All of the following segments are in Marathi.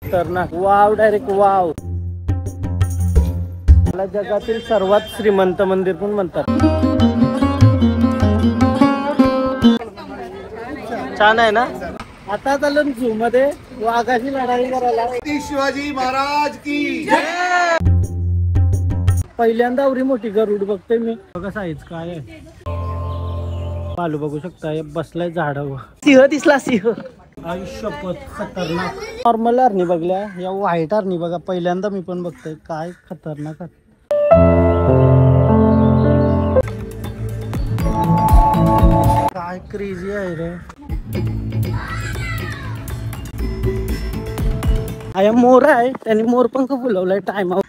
खतरनाक वाव, डायरेक्ट वाव. मला जगातील सर्वात श्रीमंत मंदिर पण म्हणतात. छान आहे ना. आता चाललो झू मध्ये वाघाची लढाई करायला. शिवाजी महाराज की पहिल्यांदा एवढी मोठी गरुड बघतोय मी. बघा साईज काय आहे. पालू बघू शकता बसलाय झाडावर. सिंह दिसला, सिंह. आयुष्यपत खतरनाक. नॉर्मल हरणी बघल्या, या व्हाईट हरणी बघा पहिल्यांदा मी पण बघतोय. काय खतरनाक. काय क्रेझी आहे रे. आया मोर आहे, त्यांनी मोरपंख फुलवलाय टाइम.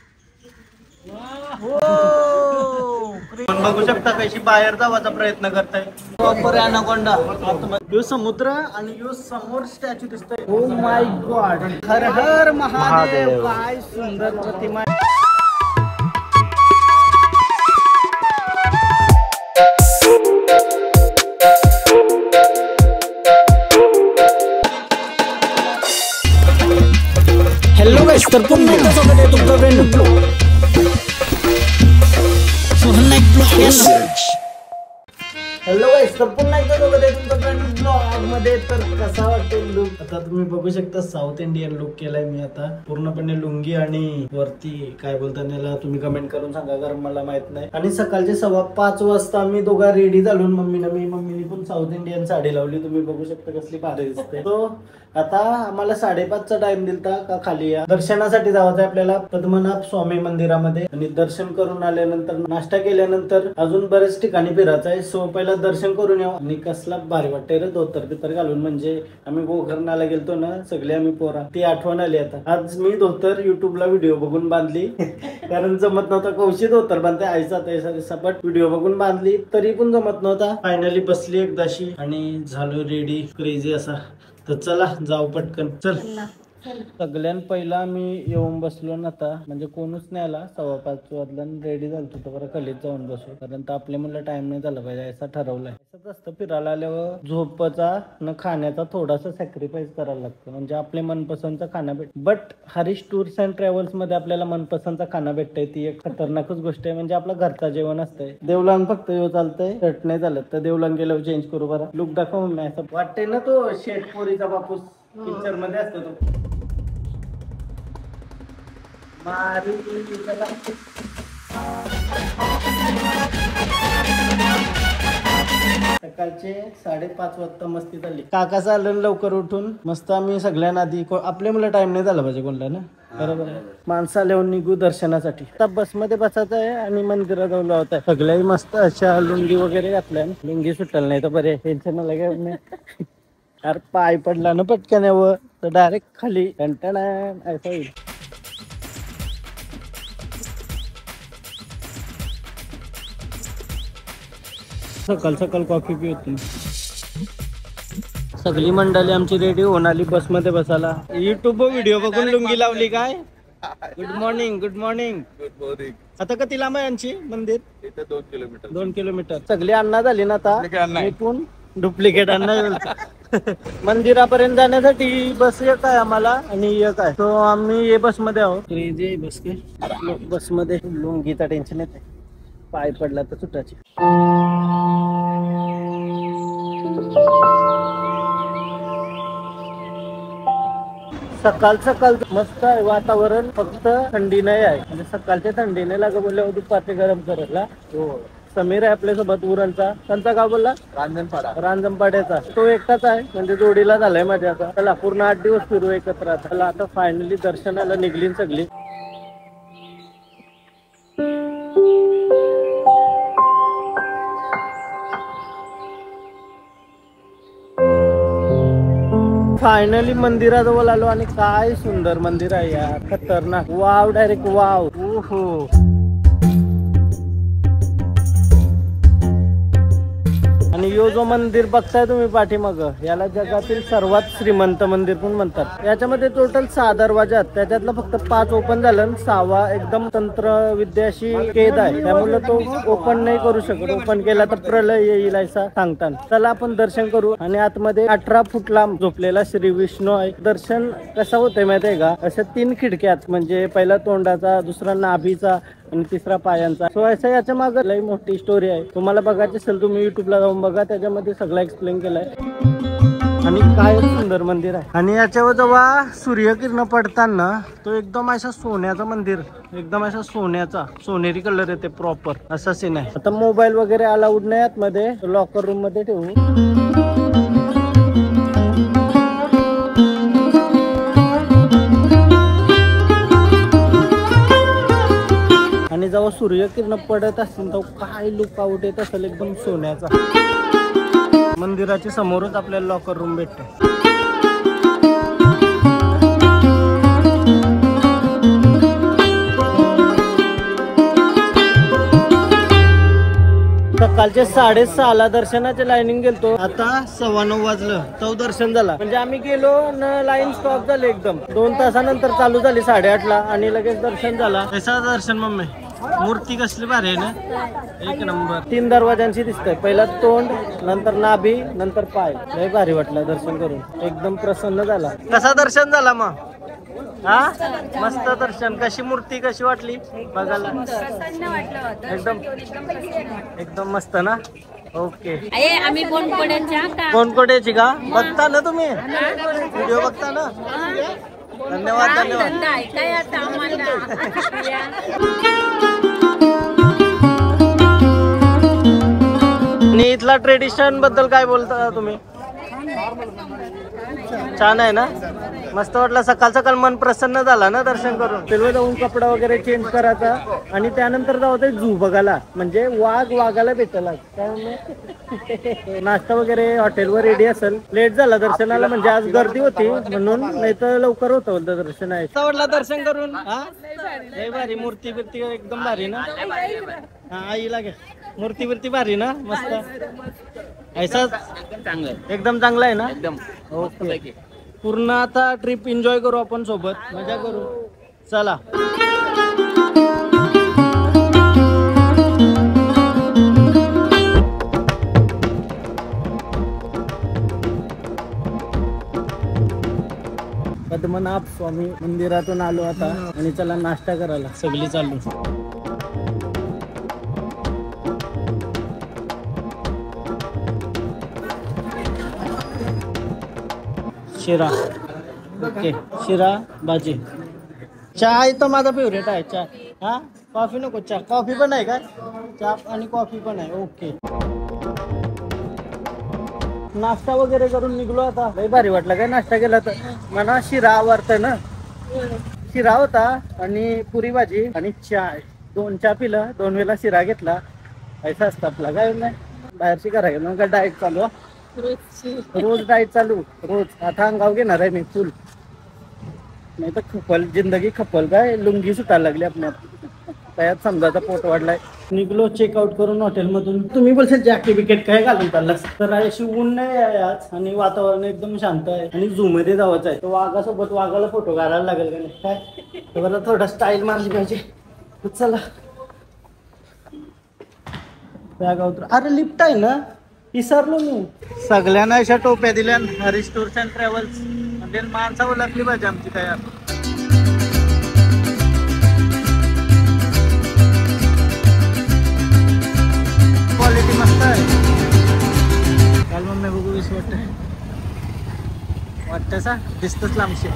पण बघू शकता कशी बाहेर जावाचा प्रयत्न करताय. Proper anaconda. यो समुद्र आणि यो समोर स्टॅच्यू दिसतोय. Oh my God. हर हर महादेव. काय सुंदर प्रतिमा. हॅलो गाइस, तर पुन्हा एकदा स्वागत आहे तुमचं brand new blog. Hello guys, तर पुन्हा एकदा स्वागत आहे तुमचं ब्रँड न्यू ब्लॉग मध्ये. तर कसा वाटतो लुक. आता तुम्ही बघू शकता साऊथ इंडियन लुक केलाय मी आता पूर्णपणे. लुंगी आणि वरती काय बोलतात याला तुम्ही कमेंट करून सांगा, कारण मला माहित नाही. आणि सकाळचे 5:15 वाजता आम्ही दोघा रेडी झालो. मम्मीने पण साऊथ इंडियन साडी लावली. तुम्ही बघू शकता कसली भारी दिसते. तो आता आम्हाला 5:30चा टाइम दिलता का खाली या दर्शनासाठी जायचं आपल्याला पद्मनाभ स्वामी मंदिरामध्ये. आणि दर्शन करून आल्यानंतर नाश्ता केल्यानंतर अजून बरेच ठिकाणी फिरायचं आहे. सो पहिला दर्शन करून येऊ. आणि कसला भारी वाटतंय रे धोतर बितर घालून. म्हणजे आम्ही गोकर्णाला गेलतो ना सगळे आम्ही पोरा, ती आठवण आली आता. आज मी धोतर युट्यूबला व्हिडिओ बघून बांधली. कारण जमत नव्हता. कौशी धोतर बांधते आईचा तैसा बट व्हिडिओ बघून बांधली तरी पण जमत नव्हता. फायनली बसली एकदाशी आणि झालो रेडी. क्रेझी असा. तर चला जाऊ पटकन. चल. सगळ्यात पहिला आम्ही येऊन बसलो ना आता. म्हणजे कोणच नाही आला. 5:15 वाजला रेडी झालो होतो बरं खालीच जाऊन बसू. कारण तर आपल्या मुलं टाइम नाही झाला पाहिजे असं ठरवलंय. असंच असतं फिरायला आल्यावर झोपचा न खाण्याचा थोडासा सॅक्रिफाईस करायला लागतो. म्हणजे आपले मनपसंतचा खाना भेट. But Harish tours and travels मध्ये आपल्याला मनपसंतचा खाना भेटतंय. ती एक खतरनाकच गोष्ट आहे. म्हणजे आपलं घरचा जेवण असतंय. देवलांग फक्त येऊ चालतंय. शर्ट नाही झालं तर देवलांग गेल्यावर चेंज करू बरं. लुक दाखव मी. असं वाटतंय ना तो शेटपोरीचा बापूस पिक्चर मध्ये असतो तो. सकाळचे 5:30 वाजता मस्ती झाली. काका चाललं लवकर उठून मस्त. आम्ही सगळ्यांना आधी आपल्या मुलं टाइम नाही झाला पाहिजे कोणला ना. बरोबर आहे. माणसा लिहून निघू दर्शनासाठी. आता बसमध्ये बसायचं आहे आणि मंदिरात जाऊन लावत आहे. सगळ्याही मस्त अशा लुंगी वगैरे घातल्या. लुंगी सुटल नाही तर बरे टेन्शन लागे. अरे पाय पडला ना पटकन यावं तर डायरेक्ट खाली कंटाळा असं होईल. सकाळ सकाळ कॉफी पिऊन सगळी मंडळी आमची रेडी होऊन आली बसमध्ये बसायला. युट्यूब व्हिडिओ बघून लुंगी लावली काय. Good morning. Good morning. Good morning. आता किती लांब आहे यांची मंदिर. 2 किलोमीटर. 2 किलोमीटर. सगळी अण्णा झाली ना आता. एकूण डुप्लिकेट अण्णा. मंदिरापर्यंत जाण्यासाठी बस एक आहे आम्हाला आणि एक आहे. तो आम्ही ये बस मध्ये आहोत. क्रेझी बस के बस मध्ये लुंगीचा टेन्शन येते. पाय पडला तर सुटाची. सकाळ सकाळ मस्त आहे वातावरण. फक्त थंडी नाही आहे. म्हणजे सकाळच्या थंडी नाही लागत बोलल्यावर दुपारचे गरम करायला. हो. समीर आहे आपल्यासोबत उरणचा. त्यांचा गाव बोलला रांजणपाड्याचा. तो एकटाच आहे म्हणजे जोडीला झालाय माझ्या. आता चला पूर्ण 8 दिवस फिरू एकत्र. चला आता फायनली दर्शनाला निघली सगळी. फायनली मंदिराजवळ आलो आणि काय सुंदर मंदिर आहे यार. खतरनाक वाव, डायरेक्ट वाव. ओहो. आणि यो जो मंदिर बघताय तुम्ही पाठीमाग, याला जगातील सर्वात श्रीमंत मंदिर पण म्हणतात. याच्यामध्ये टोटल 6 दरवाजे आहेत, त्याच्यातलं फक्त 5 ओपन झालं, 6वा एकदम तंत्र विद्याशी केद आहे, त्यामुळे तो ओपन नाही करू शकत. ओपन केला तर प्रलय येईल असं सांगतात. चला आपण दर्शन करू. आणि आतमध्ये 18 फूट लांब झोपलेला श्री विष्णू आहे. दर्शन कसं होतंय माहितीये का, अशा 3 खिडक्यात, म्हणजे पहिला तोंडाचा, दुसरा नाभीचा आणि तिसरा पायांचा. सो असं याच्या मागे लई मोठी स्टोरी आहे. तुम्हाला बघायची असेल तुम्ही युट्यूबला जाऊन बघा, त्याच्यामध्ये सगळं एक्सप्लेन केलंय. आणि काय सुंदर मंदिर आहे. आणि याच्यावर जेव्हा सूर्यकिरण पडताना तो एकदम असा सोन्याचं मंदिर, एकदम असा सोन्याचा, सोनेरी कलर येते प्रॉपर, असा सीन आहे. आता मोबाईल वगैरे अलाउड नाही आतमध्ये, लॉकर रूम मध्ये ठेवू. आणि जेव्हा सूर्यकिरण पडत असतील तेव्हा काय लुक आउट येत असेल एकदम सोन्याचा. मंदिराच्या समोरच आपल्याला लॉकर रूम भेटते. सकाळचे 6:30 दर्शनाचे लाईनिंग गेलतो, आता 9:15 वाजलं तो दर्शन झाला. म्हणजे आम्ही गेलो न लाईन स्टॉप झाली एकदम. 2 तासानंतर चालू झाली 8:30ला आणि लगेच दर्शन झाला. कसं दर्शन मम्मी? मूर्ती कसली भारी आहे ना, एक नंबर. 3 दरवाजांची दिसतंय, पहिला तोंड, नंतर नाभी, नंतर पाय. लय भारी वाटलं दर्शन करून, एकदम प्रसन्न झाला. कसा दर्शन झाला मग? हा मस्त दर्शन. कशी मूर्ती कशी वाटली बघायला? एकदम मस्त ना. ओके. आम्ही कोणकोड्याची का बघता ना तुम्ही? व्हिडिओ बघता ना? धन्यवाद धन्यवाद. आणि इथला ट्रेडिशन बद्दल काय बोलता तुम्ही? छान आहे ना, मस्त वाटलं. सकाळ सकाळ मन प्रसन्न झाला ना दर्शन करून. तेव्हा जाऊन कपडा वगैरे चेंज करायचा आणि त्यानंतर जाऊ झू बघायला, म्हणजे वाघाला भेटला. त्यामुळे नाश्ता वगैरे हॉटेलवर रेडी असेल. लेट झाला दर्शनाला, म्हणजे आज गर्दी होती म्हणून, नाही तर लवकर होतं दर्शन. आहे वाटलं दर्शन करून? हा लय भारी. मूर्ती बिर्ती एकदम भारी ना. हा आईला घ्या. मूर्ती बिर्ती भारी ना, मस्त. ऐसा एकदम चांगला आहे ना, एकदम ओके. पूर्ण आता ट्रिप एन्जॉय करू आपण सोबत, मजा करू. चला. पद्मनाभ स्वामी मंदिरातून आलो आता आणि चला नाश्ता करायला सगळी चालू. शिरा, ओके. शिरा भाजी. चहा तर माझा फेवरेट आहे चहा. हा कॉफी नको, चहा. कॉफी पण आहे का? चहा आणि कॉफी पण आहे, ओके. नाश्ता वगैरे करून निघलो आता. लय भारी वाटलं काय नाश्ता केला तर. मला शिरा आवडतं ना. शिरा होता आणि पुरी भाजी आणि चहा. 2 चहा पिलं, 2 वेळा शिरा घेतला. ऐसा असतं आपला काय नाही. बाहेरची करा गेलो का डाएट चालू. रोज डाएट चालू रोज. आता अंगाव घेणार आहे मी फुल, नाही तर खपल जिंदगी खपल. काय लुंगी सुटायला लागली आपल्या त्यात, समजाचा पोट वाढलाय. निघलो चेकआउट करून हॉटेलमधून. तुम्ही बोलशाल जॅकेट बिकेट काय घालून चाललास, तर अशी ऊन नाही आहे आज आणि वातावरण एकदम शांत आहे. आणि झू मध्ये जायचं आहे, तर वाघासोबत वाघाला फोटो काढायला लागेल का नाही काय, तर मला थोडा स्टाईल मारली पाहिजे. चला बॅग उतर. अरे लिफ्ट आहे ना, विसरलो मी. सगळ्यांना अशा टोप्या दिल्या हरीश टूर्स अँड ट्रॅव्हल्स. म्हणजे माणसा ओळखली पाहिजे आमची तयार. क्वालिटी मस्त आहे. काल मग मी बघू विस वाटतं सा दिसतच लांबशी.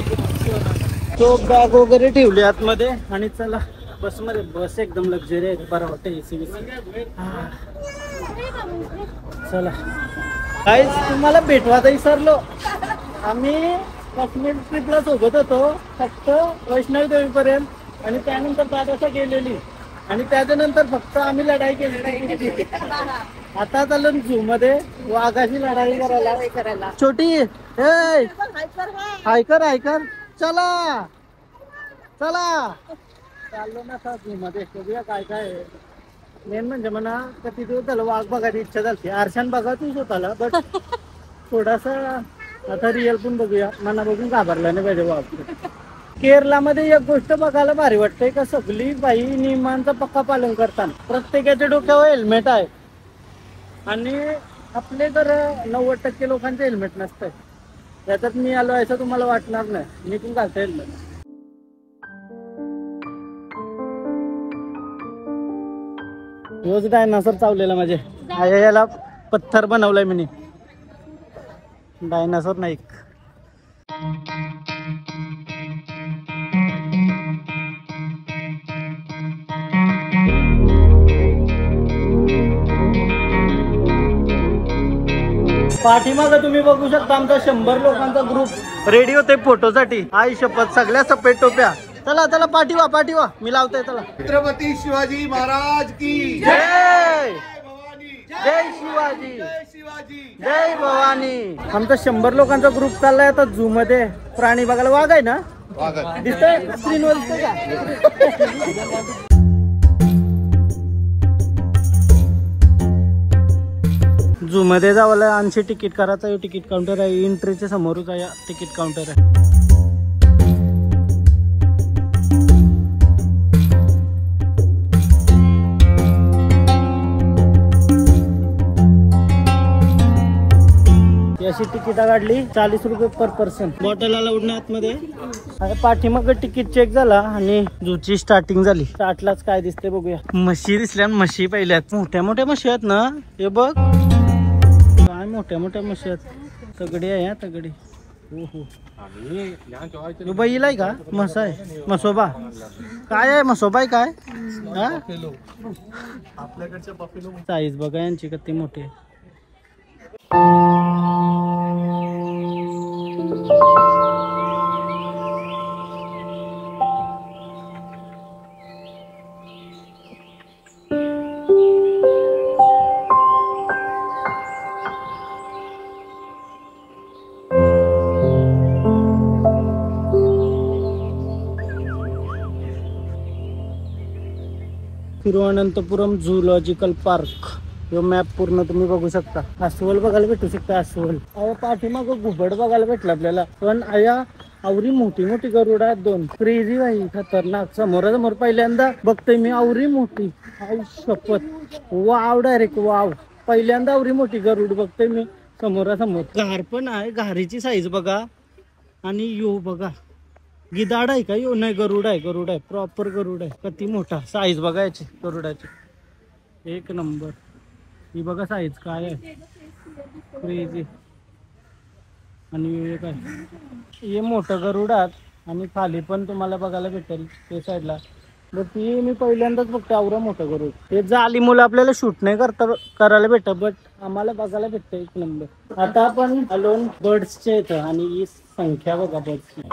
तो बॅग वगैरे ठेवली आतमध्ये आणि चला बसमध्ये. बस एकदम लक्झरी आहे, बरं वाटतं. एसी बिसी. चला काहीच तुम्हाला भेटवायला विसरलो. आम्ही काश्मीर ट्रिपला सोबत होतो फक्त वैष्णवी देवी पर्यंत आणि त्यानंतर दादासा गेलेली आणि त्याच्यानंतर फक्त आम्ही लढाई केली. आता चाललो झू मध्ये वाघाची लढाई करायला. छोटी हायकर हायकर. चला चला चाललो ना झू मध्ये. बघूया काय काय आहे. मेन म्हणजे म्हणा किती दिवस झालं वाघ बघायची इच्छा झाली. आरशान बघा तू स्वतःला बट थोडासा आता रिअल पण बघूया. मना बघून घाबरला नाही पाहिजे वाघ. केरलामध्ये एक गोष्ट बघायला भारी वाटते का सगळी बाई नियमांचं पक्का पालन करतात. प्रत्येकाच्या डोक्यावर हेल्मेट आहे आणि आपले तर 90% लोकांचे हेल्मेट नसतंय. त्याच्यात मी आलो असं तुम्हाला वाटणार नाही. मी पण घालतो हेल्मेट. रोज डायनासोर चावलेला माझे याला पत्थर बनवलाय मी. डायनासोर नाही. पाठीमागं तुम्ही बघू शकता आमचा 100 लोकांचा ग्रुप रेडी होते फोटोसाठी. आई शपथ सगळ्या सफेद टोप्या. चला चला पाठीवा पाठीवा मी लावतोय. चला छत्रपती शिवाजी महाराज की जय. भवानी जय शिवाजी. जय शिवाजी. जय भवानी. आमचा 100 लोकांचा ग्रुप चाललाय आता झू मध्ये. प्राणी बघायला वाघ आहे ना दिसतंय स्क्रीनवर दिसतंय का. झू मध्ये जावं 80 तिकीट करायचं. तिकीट काउंटर आहे एंट्रीच्या समोरच आहे. तिकीट काउंटर आहे. अशी तिकीट काढली 40 रुपये पर पर्सन. बॉटल अलाउड नाही आतमध्ये. आता पाठीमाग तिकीट चेक झाला आणि झूची स्टार्टिंग झाली. स्टार्टलाच काय दिसते बघूया. म्हशी दिसल्या. म्हशी पहिल्यात मोठ्या मोठ्या म्हशी आहेत ना. हे बघ काय मोठ्या मोठ्या म्हशी आहेत. तगडी आहे हा तगडी. हो बैल आहे का. म्हस आहे. मसोबा काय आहे. मसोबा आहे काय. आपल्याकडच्या बफेलो साईज बघा यांची किती मोठी आहे. Thiruvananthapuram zoological park. यो मॅप पूर्ण तुम्ही बघू शकता. अस्वल बघायला भेटू शकता. अस्वल पाठीमाग घुबड बघायला भेटलं आपल्याला. पण आया आवरी मोठी मोठी गरुड आहेत. 2 क्रेझी भाई खतरनाक. समोरासमोर पहिल्यांदा बघतोय मी आवरी मोठी. आई शपथ वाव. Direct wow. पहिल्यांदा आवरी मोठी गरुड बघतोय मी समोरासमोर. घार पण आहे. घारीची साईज बघा. आणि यो बघा गिदाड आहे का. यो नाही गरुड आहे. गरुड आहे प्रॉपर गरुड आहे. किती मोठा साईज बघा याची गरुडाची. एक नंबर. ही बघा साईज काय आहे. क्रेझी. आणि काय हे मोठं गरुडात. आणि खाली पण तुम्हाला बघायला भेटेल ते साईडला. बट ती मी पहिल्यांदाच बघतो आवरा मोठं गरुड. हे जाली मुलं आपल्याला शूट नाही करायला भेटत. बट आम्हाला बघायला भेटतं एक नंबर. आता आपण अलोन बर्ड्सच्या येतं आणि ही संख्या बघा बर्ड्सची.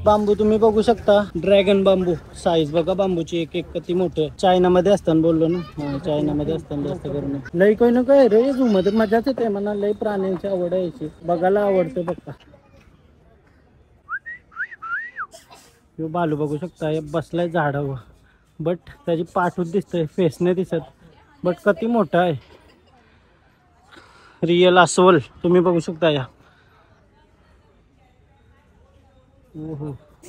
बांबू तुम्ही बघू शकता. ड्रॅगन बांबू. साईज बघा बांबूची एक एक किती मोठे. चायना मध्ये असताना बोललो ना. चायना मध्ये असताना जास्त करून लई काही ना काय रे. झू मध्ये मजाच येते मला. लई प्राण्यांची आवड आहे याची. बघायला आवडते बघा. ह्यो बालू बघू शकता. बसलाय झाडावर. बट त्याची पाठच दिसतंय. फेस नाही दिसत. बट किती मोठा आहे. रिअल अस्वल तुम्ही बघू शकता. या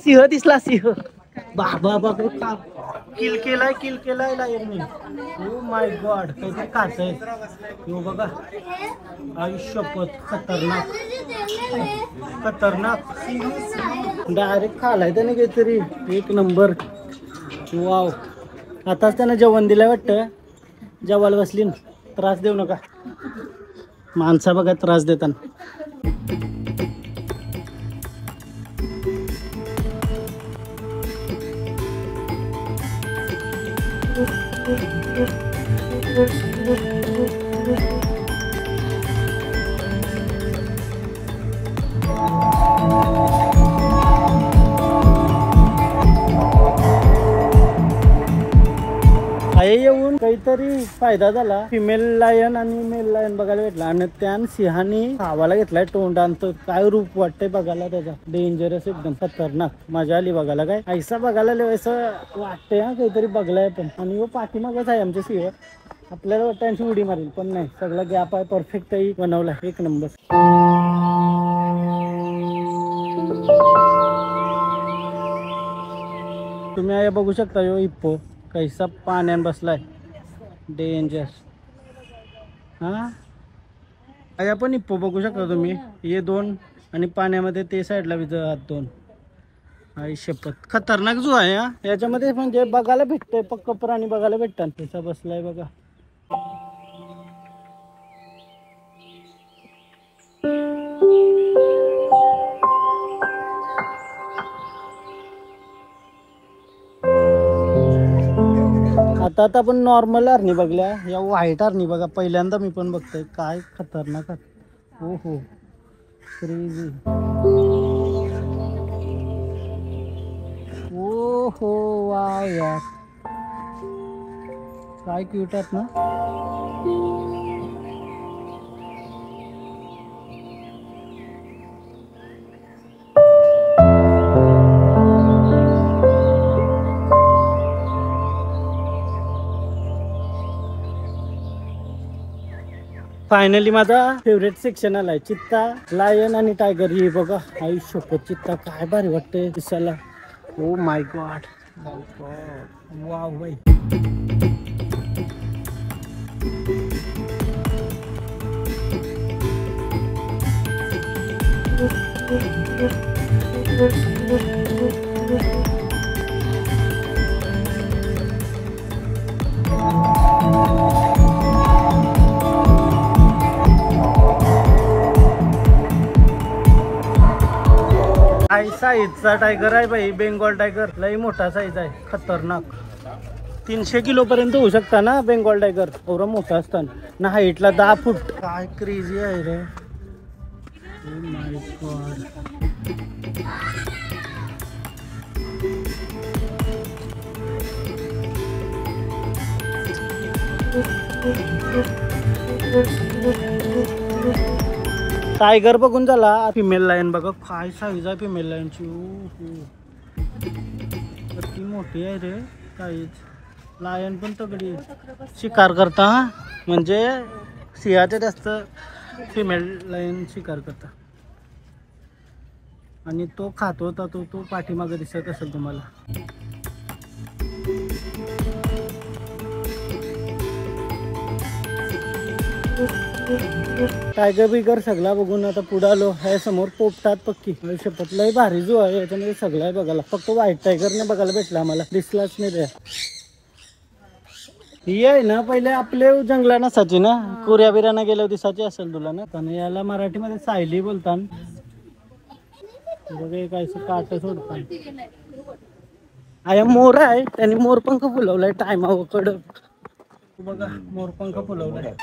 सिंह दिसला. सिंह बाबा बाबा किल केलाय लायनने. ओ माय गॉड काहीतरी काच आहे. यो बघा आयुष्यपत खतरनाक खतरनाक. डायरेक्ट खालाय त्याने काहीतरी. एक नंबर. वाव. आताच त्यानं जेवण दिलंय वाटतं. जेवायला बसली ना. त्रास देऊ नका. माणसा बघा त्रास देताना. काहीतरी फायदा झाला. फिमेल लायन आणि मेल लायन बघायला भेटला आणि त्या सिंहाने खावाला घेतलाय तोंड आणि काय रूप वाटतंय बघायला त्याचा. डेंजरस एकदम खतरनाक. मजा आली बघायला. काय ऐसा बघायला असं वाटतंय हा काहीतरी बघलाय पण. आणि वो पाठीमागच आहे आमच्या सिंह. आपल्याला वाटतं त्यांची उडी मारेल पण नाही. सगळं गॅप आहे परफेक्टही बनवला. एक नंबर. तुम्ही आहे बघू शकता यो हिप्पो कैसा पाण्यात बसलाय. डेंजर. हा आया पण हिप्पो बघू शकता तुम्ही. हे दोन आणि पाण्यामध्ये ते साईडला विजहात दोन. आई शपथ खतरनाक जो आहे हा. याच्यामध्ये म्हणजे बघायला भेटतंय पक्क प्राणी बघायला भेटतात. कसा बसलाय बघा. आता आपण नॉर्मल हरणी बघल्या. या व्हाईट हरणी बघा पहिल्यांदा मी पण बघतोय. काय खतरनाक. हो हो क्रेझी. ओ हो वाव यार काय क्यूट आहेत ना. फायनली माझा फेवरेट सेक्शन आलाय. चित्ता, लायन आणि टायगर. ही बघा आई शपथ चित्ता काय भारी वाटतंय दिसायला. ओ माय गॉड. वाव बाई. हाय साईजचा टायगर आहे बाई. बेंगॉल टायगर लई मोठा साईज आहे. खतरनाक. 300 किलो पर्यंत होऊ शकता ना बेंगॉल टायगर. एवढा मोठा असताना ना. हाईटला 10 फूट. काय क्रेझी आहे रे. ओ माय गॉड. टायगर बघून झाला. फिमेल लायन बघा काय साईज आहे फिमेल लायनची. किती मोठी आहे रे साईज. लायन पण तगडी. शिकार करता म्हणजे सिंहाच्या जास्त फिमेल लायन शिकार करता. आणि तो खात होता तो पाठीमागे दिसत असेल तुम्हाला. टायगर बिगर सगळा बघून आता पुढे आलो. ह्या समोर पोपटात पक्की. शपथ लय भारी जो आहे याच्यामध्ये सगळं आहे बघायला. फक्त व्हाईट टायगरने बघायला भेटला आम्हाला. दिसलाच नाही रे. ही आहे ना पहिले आपले जंगला नसायची ना. कुऱ्या बिऱ्यानं गेल्या दिसाची असेल तुला ना. पण याला मराठीमध्ये सायली बोलतात. बघे काय काट सोडतात. आया मोर आहे. त्यांनी मोरपंख फुलवलाय टायमाकडं. बघा मोरपंख फुलवलाय.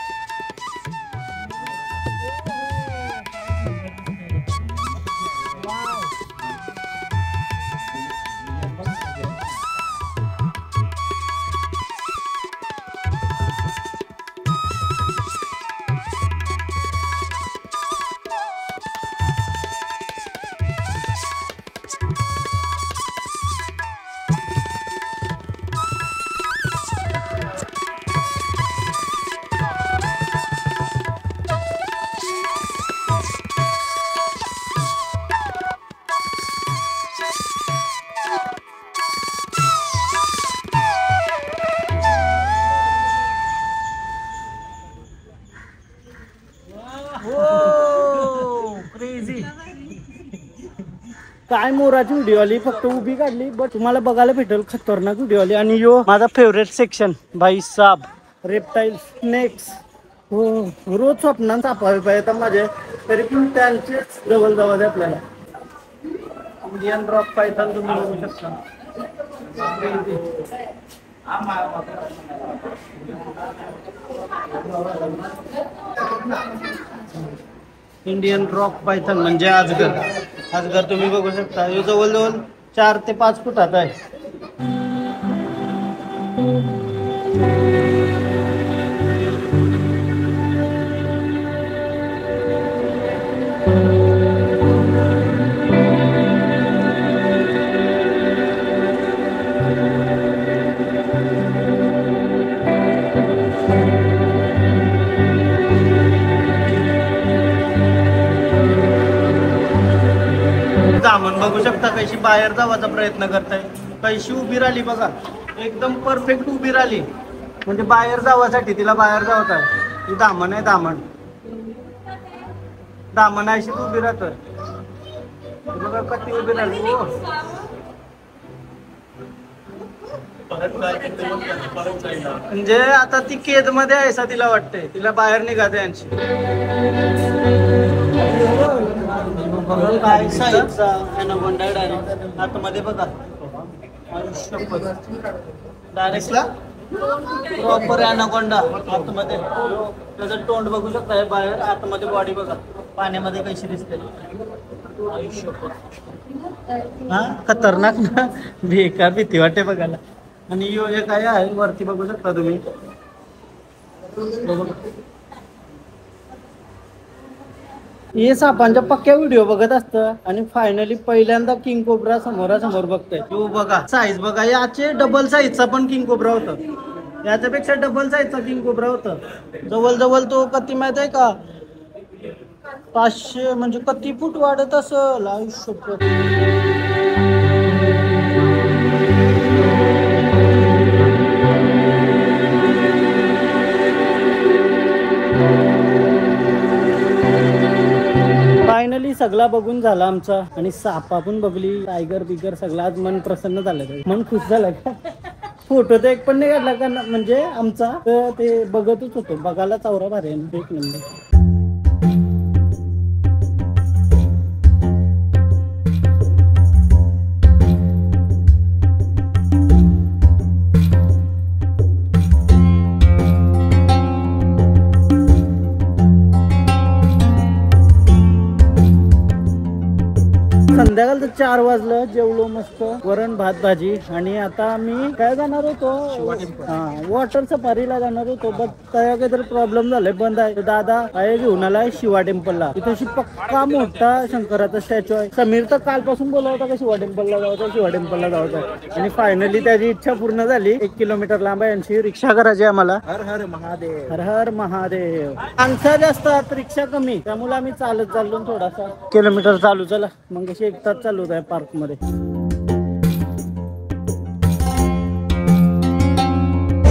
काय मोराची व्हिडिओ आली. फक्त उभी काढली बट तुम्हाला बघायला भेटेल खतरनाक व्हिडिओ आली. आणि यो माझा फेवरेट सेक्शन भाई साब. Reptile snacks. हो रोज स्वप्नात सापावे पाहिजे माझे. तरी पण त्यांचेच जवळ जवळ आपल्याला. इंडियन रॉक पायथन तुम्ही बघू शकता. इंडियन रॉक पायथन म्हणजे अजगर. अजगर तुम्ही बघू शकता. हे जवळजवळ 4 ते 5 फुटात आहे. दामन बघू शकता कशी बाहेर जावाचा प्रयत्न करताय, कशी उभी राहिली बघा, एकदम परफेक्ट उभी राहिली, म्हणजे बाहेर जावासाठी तिला बाहेर जावत आहे. ही दामन आहे, दामन दामन अशी उभी राहतोय बघा, कधी उभी राहिली. हो म्हणजे आता ती केद मध्ये आहे असं तिला वाटतंय, तिला बाहेर निघायचं यांची. काय साईजचा ॲनाकोंडा डायरेक्ट आतमध्ये बघा, डायरेक्टला प्रॉपर ॲनाकोंडा आतमध्ये. त्याचं तोंड बघू शकता बाहेर, आतमध्ये बॉडी बघा पाण्यामध्ये कशी दिसते. हा खतरनाक ना, बेकार भीती वाटते बघायला. आणि यो हे काय आहे वरती बघू शकता तुम्ही, हे सापांच्या पक्क्या व्हिडिओ बघत असतं आणि फायनली पहिल्यांदा किंग कोब्रा समोरासमोर बघतोय. तो बघा साईज बघा, याचे डबल साईजचा पण किंग कोब्रा होता, याच्यापेक्षा डबल साईजचा किंग कोब्रा होता. जवळ तो किती माहित आहे का, 500 म्हणजे किती फूट वाढत असेल. फायनली सगळा बघून झाला आमचा, आणि सापा पण बघली, टायगर बिगर सगळं. आज मन प्रसन्न झालं, मन खुश झालं का. फोटो तर एक पण नाही काढला का म्हणजे आमचा, तर ते बघतच होतो. बघायला चौरा भारी आहे, एक नंबर. संध्याकाळचं 4 वाजलं, जेवलो मस्त वरण भात भाजी. आणि आता आम्ही काय जाणार होतो, वॉटर सफारीला जाणार होतो, बट काय काहीतरी प्रॉब्लेम झालाय, बंद आहे. दादा आहे घेऊन आलाय शिवा टेम्पलला, तिथे पक्का मोठा शंकराचा स्टॅच्यू आहे. समीर तर कालपासून बोलत होता का शिवा टेम्पलला जायचं, शिवा टेम्पलला जायचं, आणि फायनली त्याची इच्छा पूर्ण झाली. 1 किलोमीटर लांब आहे, यांची रिक्षा करायची आम्हाला. हर हर महादेव, हर हर महादेव. माणसं जास्त रिक्षा कमी, त्यामुळे आम्ही चालत चाललो थोडासा किलोमीटर चालू. चला मग 1 तास चालू आहे पार्क मध्ये.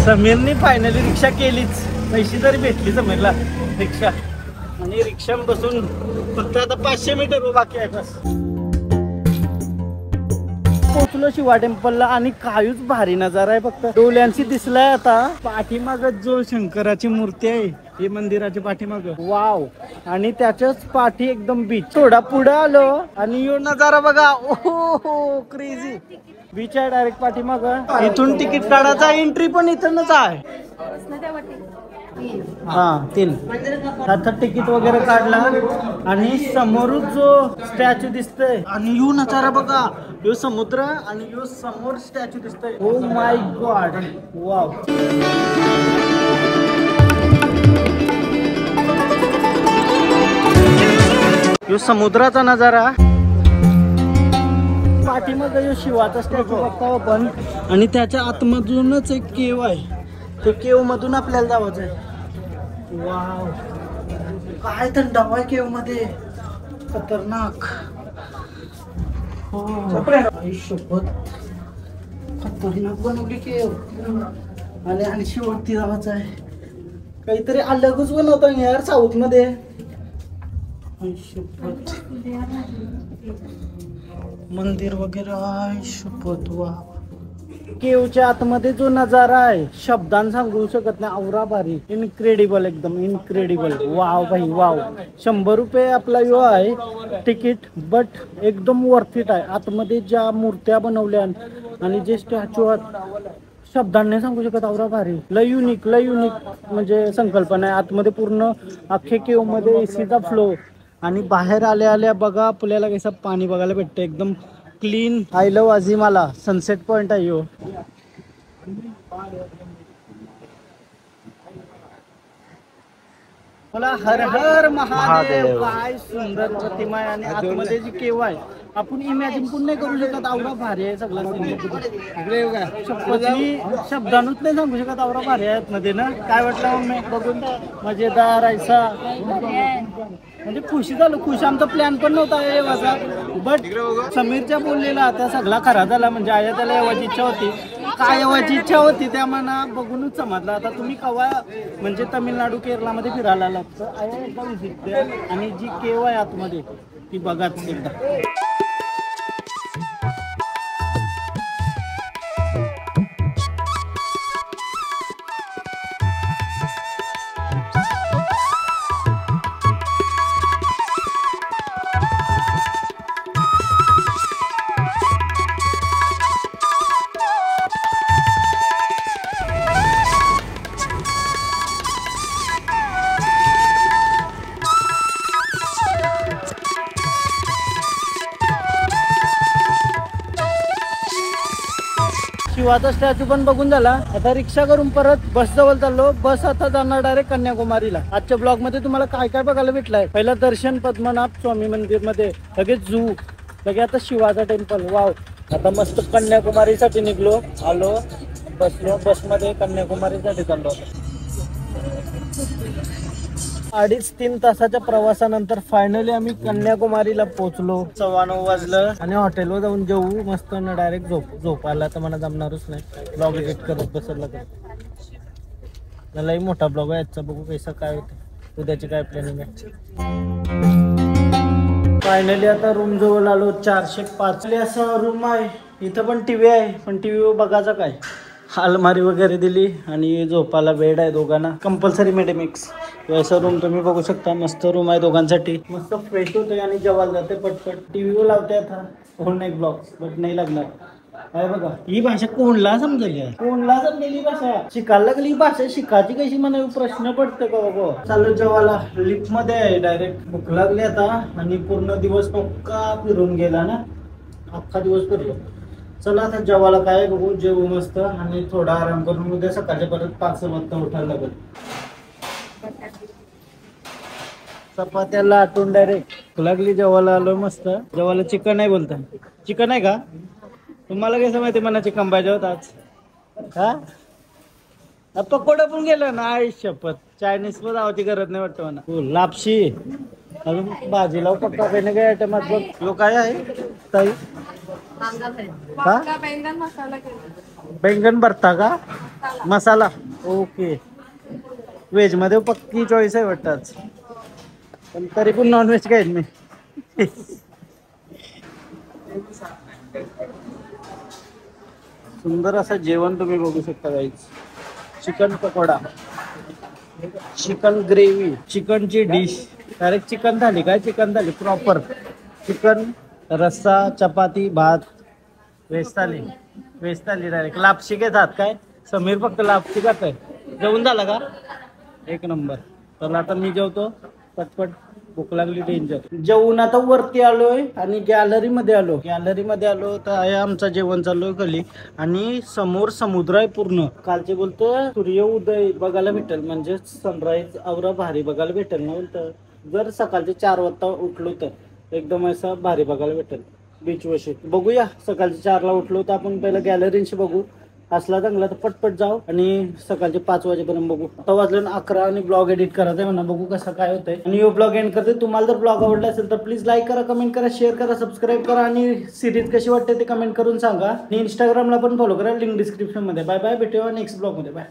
समीरने फायनली रिक्षा केलीच, पैसे तरी भेटली समीरला रिक्षा, आणि रिक्षा बसून फक्त आता 500 मीटर बाकी आहे बस. पोचलो शिवा टेम्पलला, आणि काहीच भारी नजारा आहे, फक्त डोल्यांची दिसलाय. आता पाठीमाग जो शंकराची मूर्ती आहे, हे मंदिराच्या पाठीमाग, वाव. आणि त्याच्याच पाठी एकदम बीच. थोडा पुढे आलो आणि यो नजारा बघा, ओहो क्रेझी बीच आहे डायरेक्ट पाठीमाग. इथून तिकीट काढायचा, एंट्री पण इथूनच आहे. हा 3. आता तिकीट वगैरे काढला, आणि समोरच जो स्टॅच्यू दिसतोय, आणि यो नजारा बघा, यो समुद्र आणि यो समोर स्टॅच्यू दिसतोय. Oh my God, wow. यो समुद्राचा नजारा, पाठीमाग यो शिवाचा स्टॅच्यू बघता आपण, आणि त्याच्या आतमधूनच एक केव आहे, ते केव मधून आपल्याला जायचं आहे. वाव, काय थंडावा आहे केव मध्ये, खतरनाक. हो शपथ, खतरनाक बनवली केव. आणि शेवटी जायचं आहे, काहीतरी अलगच बनवतो यार साऊथ मध्ये. मंदिर वगैरे आहे, शपथ. वा, केवच्या आतमध्ये जो नजारा आहे शब्दांत सांगू शकत नाही, औरा भारी, इनक्रेडिबल, एकदम इनक्रेडिबल. वाव भाई वाव. 100 रुपये आपला यो आहे तिकीट, बट एकदम वर्थ इट आहे. आतमध्ये ज्या मूर्त्या बनवल्या आणि जे स्टॅच्यू आहेत, शब्दांनी सांगू शकत, औरा भारी. लय युनिक म्हणजे संकल्पना आहे. आतमध्ये पूर्ण अख्खे केव मध्ये एसीचा फ्लो, आणि बाहेर आल्या आल्या बघा आपल्याला कसं पाणी बघायला भेटतं, एकदम क्लीन. आय लव्ह अजिमाला सनसेट पॉइंट आहे यो. मला हर हर महादेव. काय सुंदर प्रतिमा आहे, आणि आतमध्ये जी केव आहे आपण इमॅजिन पण नाही करू शकत, आवडा भारी आहे सगळं. शब्दानच नाही सांगू शकत, आवडा भारी आहे मध्ये ना. काय वाटलं मग बघून, मजेदार ऐसा. म्हणजे खुशी झालो. खुश आमचा प्लॅन पण नव्हता येवाचा, बट समीरच्या बोललेला त्या सगळा खरा झाला. म्हणजे आया त्याला येवायची इच्छा होती, काय येवायची इच्छा होती त्या मना बघूनच समजलं. आता तुम्ही कवा म्हणजे तामिळनाडू केरळामध्ये फिरायला आलात तर आया एकदा विजिट द्या आणि जी केव आहे आतमध्ये ती बघाच एकदा. शिवाचा स्टॅच्यू पण बघून झाला. आता रिक्षा करून परत बस जवळ चाललो. बस आता जाणार डायरेक्ट कन्याकुमारीला. आजच्या ब्लॉग मध्ये तुम्हाला काय काय बघायला भेटलंय. पहिलं दर्शन पद्मनाभ स्वामी मंदिर मध्ये, लगेच झू, लगे आता शिवाचा टेम्पल. वाव. आता मस्त कन्याकुमारीसाठी निघलो, आलो, बसलो बसमध्ये, कन्याकुमारीसाठी चाललो. 2.5-3 तासाच्या प्रवासानंतर फायनली आम्ही कन्याकुमारीला पोहोचलो. 9:15 वाजलं आणि हॉटेलवर जाऊन जेवू मस्त ना डायरेक्ट झोपायला तर मला जमणारच नाही. ब्लॉग एडिट करत बसला तर मलाही मोठा ब्लॉग आहे याचा. बघू कैसा काय होतं, उद्याची काय प्लॅनिंग आहे. फायनली आता रूम जवळ आलो. 405 असा रूम आहे. इथं पण टीव्ही आहे, पण टीव्ही बघायचा काय, अलमारी वगैरे दिली आणि झोपाला बेड आहे दोघांना, कंपल्सरी मेडिमिक्स. असं रूम तुम्ही बघू शकता. मस्त रूम आहे दोघांसाठी. मस्त फ्रेश होते आणि जेवायला जाते पटपट. टीव्ही लावते आता फोन एक ब्लॉग, बट नाही लागणार. आहे बघा, ही भाषा कोणला समजेल, कोणला समजेल ही भाषा. शिकायला लागली ही भाषा, शिकायची कशी म्हणा प्रश्न पडतो का बाबा. चालू जेवायला लिफ्ट मध्ये आहे डायरेक्ट. भूक लागली आता आणि पूर्ण दिवस पक्का फिरून गेला ना, अख्खा दिवस फिरलो. चला आता जेवायला काय बघू, जेवू मस्त आणि थोडा आराम करून उद्या सकाळच्या परत 5 वाजता उठायला लागेल. चपात्याला आटून डायरेक्ट लागली. जेवायला आलो मस्त. जेवायला चिकन आहे बोलता. चिकन आहे का तुम्हाला? कसं माहिती मला चिकन पाहिजे होत आज. हा पकोडा पण गेला ना. आई शपथ, चायनीज पण आवची गरज नाही वाटतं मला. हो लापशी अजून भाजीला पक्का काही काही आयटम आहेत. यो काय आहे ताई? बैंगन भरता का मसाला? ओके. व्हेज मध्ये पक्की चॉईस आहे वाटतं आज, पण तरी पण नॉन व्हेज काय मी. सुंदर असं जेवण तुम्ही बघू शकता guys. Chicken pakoda, chicken gravy, चिकनची डिश, डायरेक्ट चिकन थाली. काय चिकन थाली प्रॉपर. चिकन रस्सा, चपाती, भात, veg thali. Veg thali direct. लापशी घेतात काय समीर? फक्त लापशी खाताय. जेवण झालं का? एक नंबर. चला आता मी जेवतो पटपट, भूक लागली डेंजर. जेवून आता वरती आलोय आणि गॅलरी मध्ये आलो. तर आहे आमचं जेवण चालू खाली आणि समोर समुद्र आहे पूर्ण. कालचे बोलतो सूर्य उदय बघायला भेटेल, म्हणजे सनराईज आवरा भारी बघायला भेटेल ना बोलतं. जर सकाळचे 4 वाजता उठलो तर एकदम असं भारी बघायला भेटेल बीच वशी. बघूया, सकाळचे 4ला उठलो तर आपण पहिलं गॅलरीशी बघू. असला चांगला तर पटपट जाऊ आणि सकाळचे 5 वाजेपर्यंत बघू. आता वाजले 11 आणि ब्लॉग एडिट करायचा आहे म्हणा. बघू कसं काय होतंय आणि यो ब्लॉग एंड करते. तुम्हाला जर ब्लॉग आवडला असेल तर प्लीज लाईक करा, कमेंट करा, शेअर करा, सबस्क्राईब करा आणि सिरीज कशी वाटते ते कमेंट करून सांगा. आणि इंस्टाग्रामला पण फॉलो करा, लिंक डिस्क्रिप्शन मध्ये. बाय बाय, भेटूया नेक्स्ट ब्लॉग मध्ये. बाय.